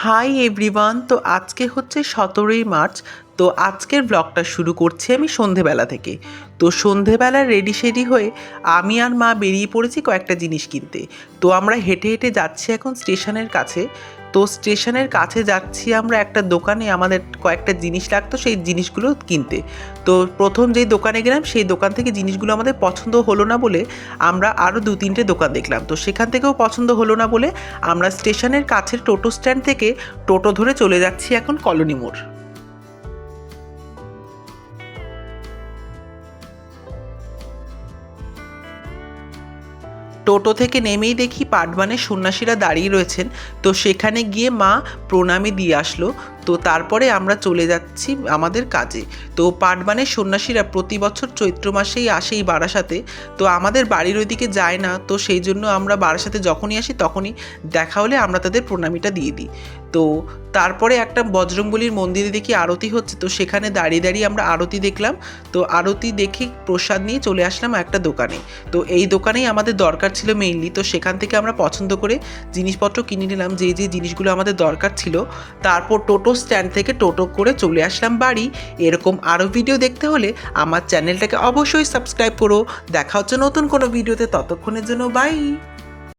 Hi everyone. তো আজকে হচ্ছে 17ই মার্চ। তো আজকের ব্লগটা শুরু করছি আমি সন্ধেবেলা থেকে। তো সন্ধেবেলা রেডি সেডি হয়ে আমি আর মা বেরিয়ে পড়েছি কয়েকটা জিনিস কিনতে। তো আমরা হেঁটে হেঁটে যাচ্ছি এখন স্টেশনের কাছে। তো স্টেশনের কাছে যাচ্ছি আমরা একটা দোকানে, আমাদের কয়েকটা জিনিস লাগতো সেই জিনিসগুলো কিনতে। তো প্রথম যেই দোকানে গেলাম সেই দোকান থেকে জিনিসগুলো আমাদের পছন্দ হলো না বলে আমরা আরও 2-3টে দোকান দেখলাম। তো সেখান থেকেও পছন্দ হলো না বলে আমরা স্টেশনের কাছের টোটো স্ট্যান্ড থেকে টোটো ধরে চলে যাচ্ছি এখন কলোনি মোড়। টোটো থেকে নেমেই দেখি পাটবানের সন্ন্যাসীরা দাঁড়িয়ে রয়েছেন। তো সেখানে গিয়ে মা প্রণামী দিয়ে আসলো। তো তারপরে আমরা চলে যাচ্ছি আমাদের কাজে। তো পাটবানের সন্ন্যাসীরা প্রতি বছর চৈত্র মাসেই আসে এই বারাসাতে। তো আমাদের বাড়ির ওইদিকে যায় না, তো সেই জন্য আমরা বারাসাতে যখনই আসি তখনই দেখা হলে আমরা তাদের প্রণামীটা দিয়ে দিই। তো তারপরে একটা বজরংবলীর মন্দিরে দেখি আরতি হচ্ছে, তো সেখানে দাঁড়িয়ে দাঁড়িয়ে আমরা আরতি দেখলাম। তো আরতি দেখে প্রসাদ নিয়ে চলে আসলাম একটা দোকানে। তো এই দোকানেই আমাদের দরকার ছিল মেইনলি, তো সেখান থেকে আমরা পছন্দ করে জিনিসপত্র কিনে নিলাম যে যে জিনিসগুলো আমাদের দরকার ছিল। তারপর টোটো স্ট্যান্ড থেকে টোটো করে চলে আসলাম বাড়ি। এরকম আরও ভিডিও দেখতে হলে আমার চ্যানেলটাকে অবশ্যই সাবস্ক্রাইব করো। দেখা হচ্ছে নতুন কোনো ভিডিওতে, ততক্ষণের জন্য বাই।